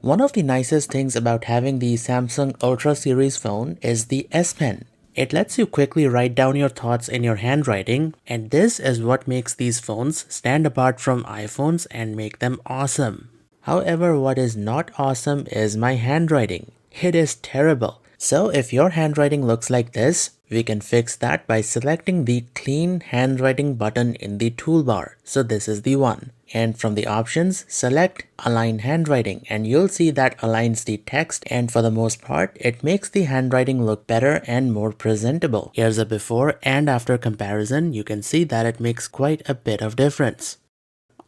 One of the nicest things about having the Samsung Ultra series phone is the S Pen. It lets you quickly write down your thoughts in your handwriting, and this is what makes these phones stand apart from iPhones and make them awesome. However, what is not awesome is my handwriting. It is terrible. So if your handwriting looks like this, we can fix that by selecting the Clean Handwriting button in the toolbar. So this is the one. And from the options, select Align Handwriting and you'll see that aligns the text, and for the most part, it makes the handwriting look better and more presentable. Here's a before and after comparison. You can see that it makes quite a bit of difference.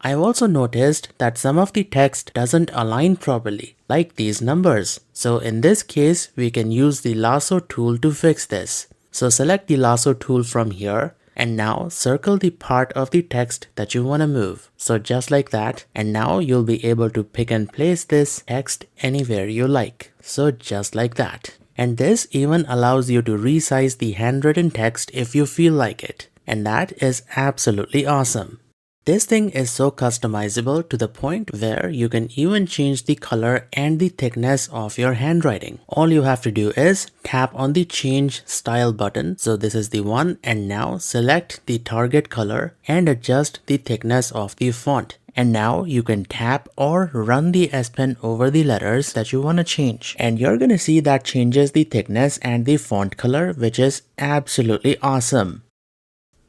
I've also noticed that some of the text doesn't align properly, like these numbers. So in this case, we can use the Lasso tool to fix this. So select the Lasso tool from here and now circle the part of the text that you want to move. So just like that, and now you'll be able to pick and place this text anywhere you like. So just like that. And this even allows you to resize the handwritten text if you feel like it. And that is absolutely awesome. This thing is so customizable to the point where you can even change the color and the thickness of your handwriting. All you have to do is tap on the Change Style button. So this is the one, and now select the target color and adjust the thickness of the font. And now you can tap or run the S Pen over the letters that you want to change. And you're going to see that changes the thickness and the font color, which is absolutely awesome.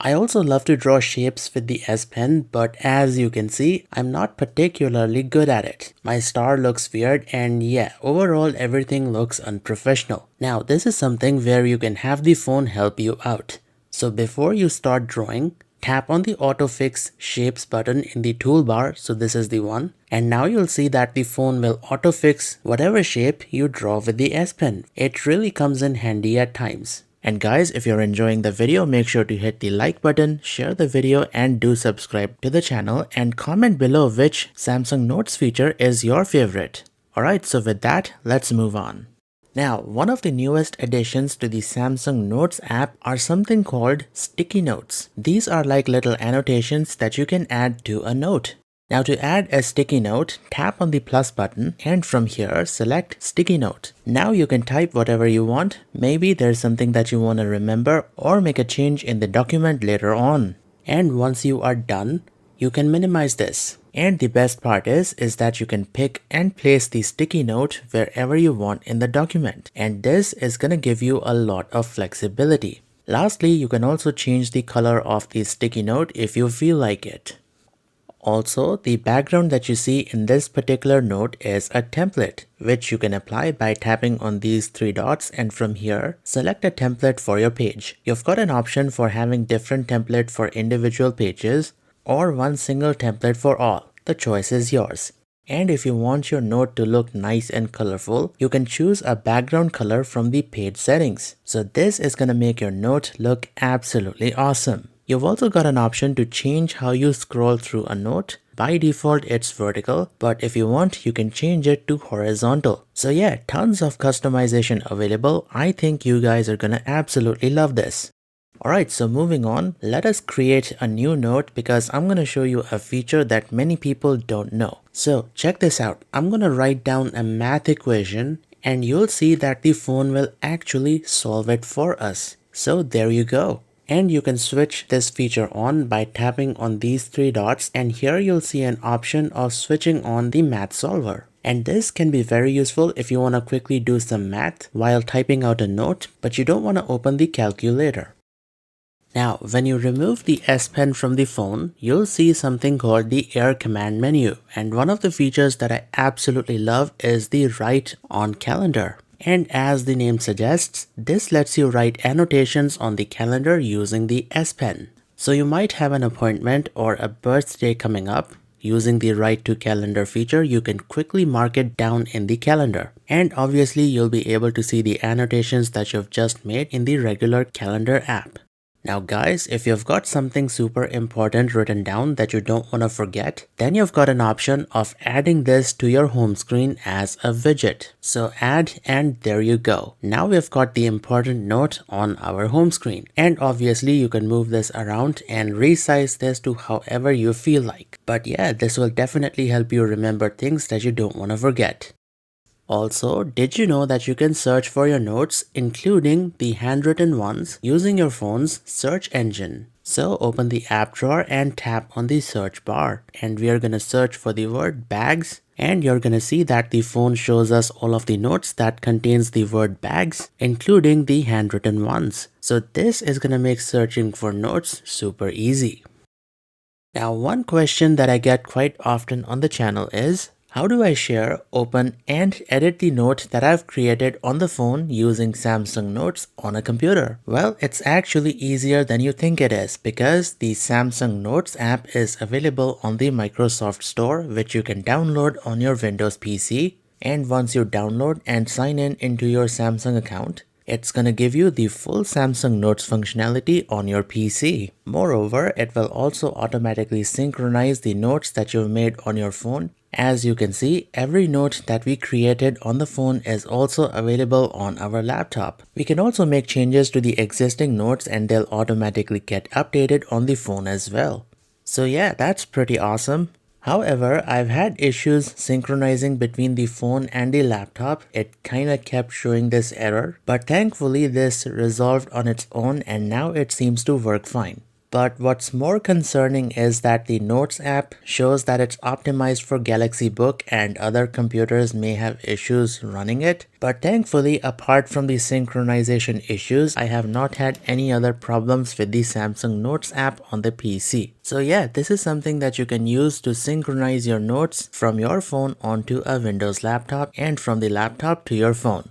I also love to draw shapes with the S Pen, but as you can see, I'm not particularly good at it. My star looks weird, and yeah, overall everything looks unprofessional. Now this is something where you can have the phone help you out. So before you start drawing, tap on the Autofix Shapes button in the toolbar, so this is the one. And now you'll see that the phone will autofix whatever shape you draw with the S Pen. It really comes in handy at times. And guys, if you're enjoying the video, make sure to hit the like button, share the video, and do subscribe to the channel, and comment below which Samsung Notes feature is your favorite. Alright, so with that, let's move on. Now, one of the newest additions to the Samsung Notes app are something called sticky notes. These are like little annotations that you can add to a note. Now to add a sticky note, tap on the plus button and from here select sticky note. Now you can type whatever you want. Maybe there's something that you want to remember or make a change in the document later on. And once you are done, you can minimize this. And the best part is that you can pick and place the sticky note wherever you want in the document. And this is gonna give you a lot of flexibility. Lastly, you can also change the color of the sticky note if you feel like it. Also, the background that you see in this particular note is a template, which you can apply by tapping on these three dots, and from here, select a template for your page. You've got an option for having different template for individual pages or one single template for all. The choice is yours. And if you want your note to look nice and colorful, you can choose a background color from the page settings. So this is gonna make your note look absolutely awesome. You've also got an option to change how you scroll through a note. By default, it's vertical, but if you want, you can change it to horizontal. So yeah, tons of customization available. I think you guys are gonna absolutely love this. Alright, so moving on, let us create a new note because I'm gonna show you a feature that many people don't know. So check this out. I'm gonna write down a math equation and you'll see that the phone will actually solve it for us. So there you go. And you can switch this feature on by tapping on these three dots, and here you'll see an option of switching on the math solver. And this can be very useful if you want to quickly do some math while typing out a note, but you don't want to open the calculator. Now, when you remove the S Pen from the phone, you'll see something called the Air Command menu. And one of the features that I absolutely love is the Write on Calendar. And as the name suggests, this lets you write annotations on the calendar using the S Pen. So you might have an appointment or a birthday coming up. Using the Write to Calendar feature, you can quickly mark it down in the calendar. And obviously, you'll be able to see the annotations that you've just made in the regular calendar app. Now guys, if you've got something super important written down that you don't want to forget, then you've got an option of adding this to your home screen as a widget. So add, and there you go. Now we've got the important note on our home screen. And obviously you can move this around and resize this to however you feel like. But yeah, this will definitely help you remember things that you don't want to forget. Also, did you know that you can search for your notes, including the handwritten ones, using your phone's search engine? So open the app drawer and tap on the search bar, and we are going to search for the word bags, and you're going to see that the phone shows us all of the notes that contains the word bags, including the handwritten ones. So this is going to make searching for notes super easy. Now, one question that I get quite often on the channel is, how do I share, open, and edit the note that I've created on the phone using Samsung Notes on a computer? Well, it's actually easier than you think it is, because the Samsung Notes app is available on the Microsoft Store, which you can download on your Windows PC. And once you download and sign in into your Samsung account, it's gonna give you the full Samsung Notes functionality on your PC. Moreover, it will also automatically synchronize the notes that you've made on your phone. As you can see, every note that we created on the phone is also available on our laptop. We can also make changes to the existing notes and they'll automatically get updated on the phone as well. So yeah, that's pretty awesome. However, I've had issues synchronizing between the phone and the laptop. It kinda kept showing this error, but thankfully this resolved on its own and now it seems to work fine. But what's more concerning is that the Notes app shows that it's optimized for Galaxy Book and other computers may have issues running it. But thankfully, apart from the synchronization issues, I have not had any other problems with the Samsung Notes app on the PC. So yeah, this is something that you can use to synchronize your notes from your phone onto a Windows laptop and from the laptop to your phone.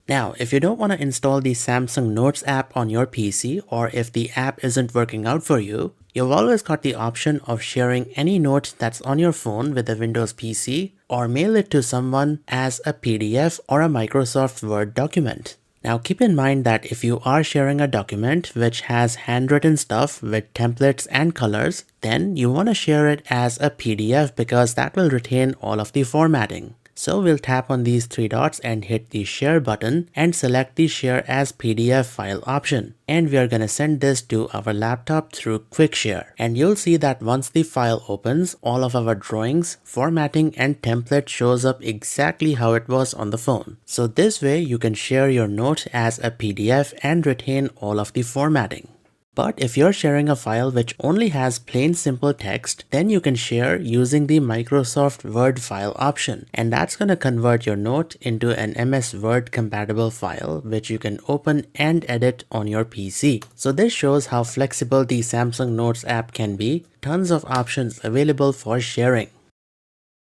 Now, if you don't want to install the Samsung Notes app on your PC, or if the app isn't working out for you, you've always got the option of sharing any note that's on your phone with a Windows PC, or mail it to someone as a PDF or a Microsoft Word document. Now keep in mind that if you are sharing a document which has handwritten stuff with templates and colors, then you want to share it as a PDF because that will retain all of the formatting. So we'll tap on these three dots and hit the share button and select the share as PDF file option. And we are going to send this to our laptop through Quick Share. And you'll see that once the file opens, all of our drawings, formatting, and template shows up exactly how it was on the phone. So this way you can share your note as a PDF and retain all of the formatting. But if you're sharing a file which only has plain simple text, then you can share using the Microsoft Word file option. And that's going to convert your note into an MS Word compatible file which you can open and edit on your PC. So this shows how flexible the Samsung Notes app can be. Tons of options available for sharing.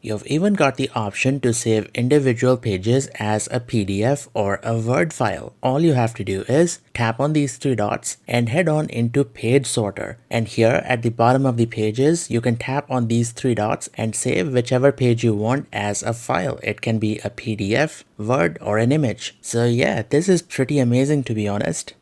You've even got the option to save individual pages as a PDF or a Word file. All you have to do is tap on these three dots and head on into Page Sorter. And here at the bottom of the pages, you can tap on these three dots and save whichever page you want as a file. It can be a PDF, Word, or an image. So yeah, this is pretty amazing to be honest.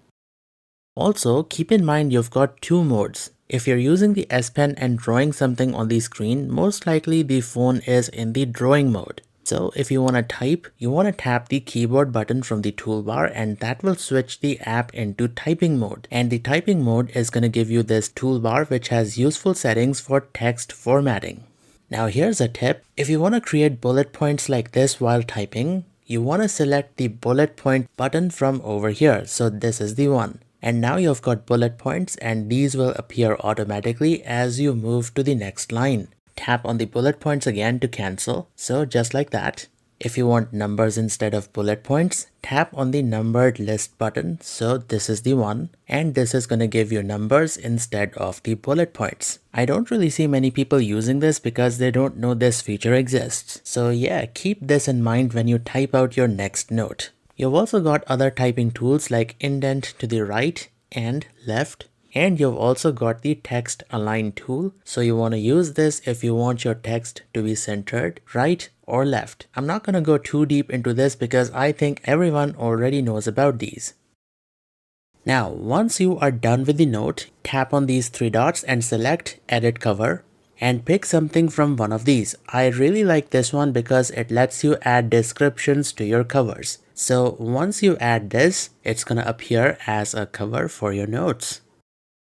Also, keep in mind you've got two modes. If you're using the S Pen and drawing something on the screen, most likely the phone is in the drawing mode. So if you want to type, you want to tap the keyboard button from the toolbar and that will switch the app into typing mode. And the typing mode is going to give you this toolbar which has useful settings for text formatting. Now here's a tip. If you want to create bullet points like this while typing, you want to select the bullet point button from over here. So this is the one. And now you've got bullet points and these will appear automatically as you move to the next line. Tap on the bullet points again to cancel. So just like that. If you want numbers instead of bullet points, tap on the numbered list button. So this is the one. And this is going to give you numbers instead of the bullet points. I don't really see many people using this because they don't know this feature exists. So yeah, keep this in mind when you type out your next note. You've also got other typing tools like Indent to the right and left. And you've also got the text align tool. So you want to use this if you want your text to be centered right or left. I'm not going to go too deep into this because I think everyone already knows about these. Now, once you are done with the note, tap on these three dots and select Edit Cover and pick something from one of these. I really like this one because it lets you add descriptions to your covers. So once you add this, it's gonna appear as a cover for your notes.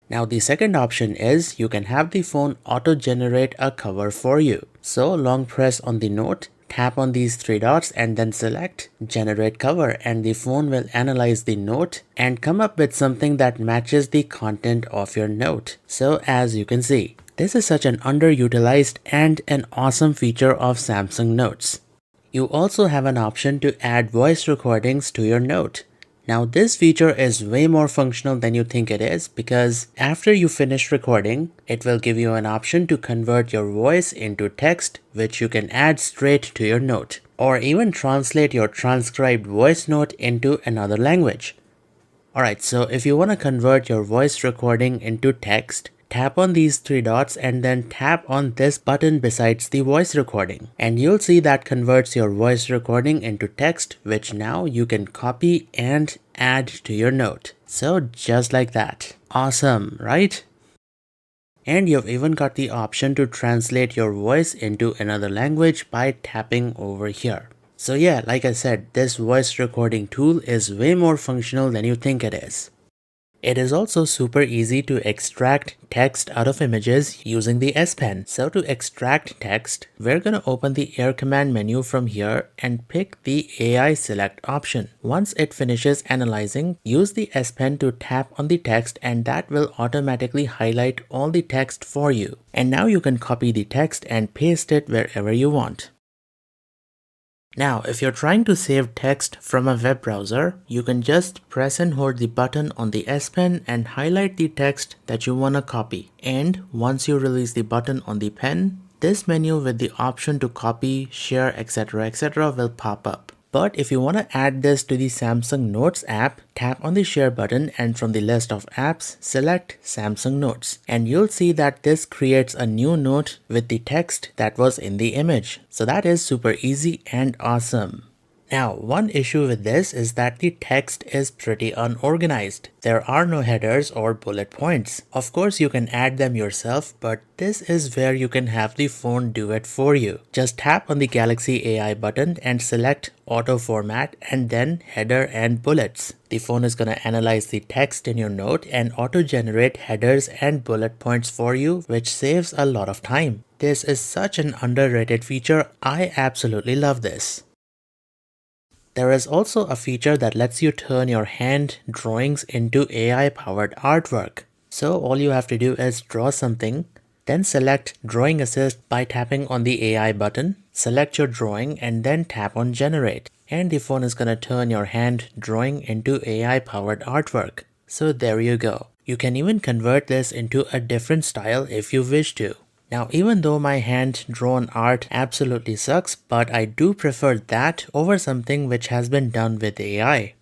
Now the second option is you can have the phone auto-generate a cover for you. So long press on the note, tap on these three dots and then select Generate Cover, and the phone will analyze the note and come up with something that matches the content of your note. So as you can see, this is such an underutilized and an awesome feature of Samsung Notes. You also have an option to add voice recordings to your note. Now this feature is way more functional than you think it is, because after you finish recording, it will give you an option to convert your voice into text, which you can add straight to your note, or even translate your transcribed voice note into another language. Alright, so if you want to convert your voice recording into text, tap on these three dots and then tap on this button besides the voice recording, and you'll see that converts your voice recording into text, which now you can copy and add to your note. So just like that. Awesome, right? And you've even got the option to translate your voice into another language by tapping over here. So yeah, like I said, this voice recording tool is way more functional than you think it is. It is also super easy to extract text out of images using the S Pen. So to extract text, we're gonna open the Air Command menu from here and pick the AI Select option. Once it finishes analyzing, use the S Pen to tap on the text, and that will automatically highlight all the text for you. And now you can copy the text and paste it wherever you want. Now, if you're trying to save text from a web browser, you can just press and hold the button on the S Pen and highlight the text that you want to copy. And once you release the button on the pen, this menu with the option to copy, share, etc. will pop up. But if you want to add this to the Samsung Notes app, tap on the share button and from the list of apps, select Samsung Notes. And you'll see that this creates a new note with the text that was in the image. So that is super easy and awesome. Now, one issue with this is that the text is pretty unorganized. There are no headers or bullet points. Of course, you can add them yourself, but this is where you can have the phone do it for you. Just tap on the Galaxy AI button and select Auto Format and then Header and Bullets. The phone is going to analyze the text in your note and auto-generate headers and bullet points for you, which saves a lot of time. This is such an underrated feature. I absolutely love this. There is also a feature that lets you turn your hand drawings into AI-powered artwork. So all you have to do is draw something, then select Drawing Assist by tapping on the AI button, select your drawing and then tap on Generate. And the phone is going to turn your hand drawing into AI-powered artwork. So there you go. You can even convert this into a different style if you wish to. Now, even though my hand-drawn art absolutely sucks, but I do prefer that over something which has been done with AI.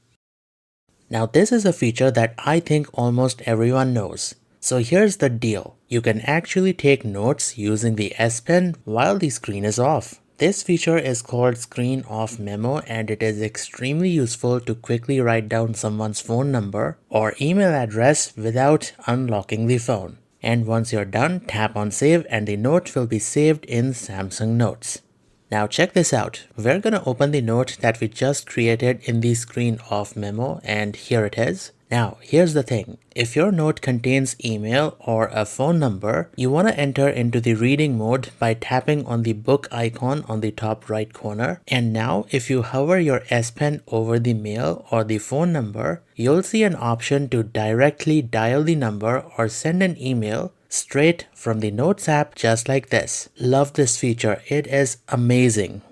Now, this is a feature that I think almost everyone knows. So here's the deal. You can actually take notes using the S Pen while the screen is off. This feature is called Screen Off Memo, and it is extremely useful to quickly write down someone's phone number or email address without unlocking the phone. And once you're done, tap on save and the note will be saved in Samsung Notes. Now check this out. We're gonna open the note that we just created in the Screen Off Memo, and here it is. Now, here's the thing. If your note contains email or a phone number, you want to enter into the reading mode by tapping on the book icon on the top right corner. And now, if you hover your S Pen over the mail or the phone number, you'll see an option to directly dial the number or send an email straight from the Notes app, just like this. Love this feature. It is amazing.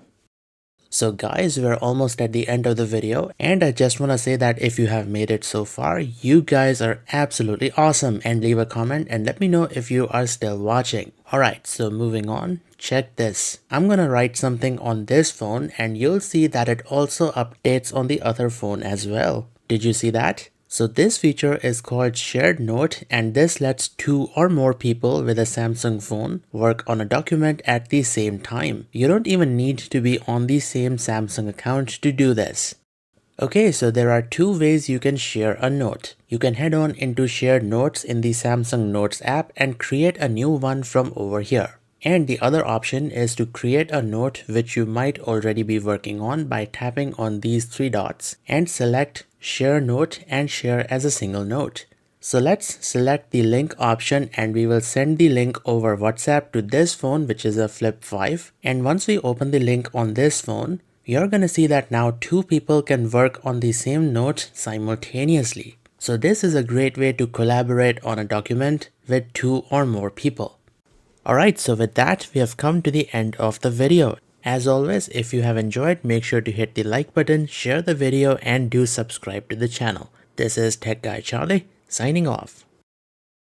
So guys, we're almost at the end of the video, and I just want to say that if you have made it so far, you guys are absolutely awesome, and leave a comment and let me know if you are still watching. Alright, so moving on, check this. I'm gonna write something on this phone and you'll see that it also updates on the other phone as well. Did you see that? So this feature is called Shared Note, and this lets 2 or more people with a Samsung phone work on a document at the same time. You don't even need to be on the same Samsung account to do this. Okay, so there are 2 ways you can share a note. You can head on into Shared Notes in the Samsung Notes app and create a new one from over here. And the other option is to create a note which you might already be working on by tapping on these 3 dots and select Share Note and share as a single note. So let's select the link option and we will send the link over WhatsApp to this phone, which is a Flip 5. And once we open the link on this phone, you're gonna see that now two people can work on the same note simultaneously. So this is a great way to collaborate on a document with two or more people. Alright, so with that, we have come to the end of the video. As always, if you have enjoyed, make sure to hit the like button, share the video, and do subscribe to the channel. This is Tech Guy Charlie, signing off.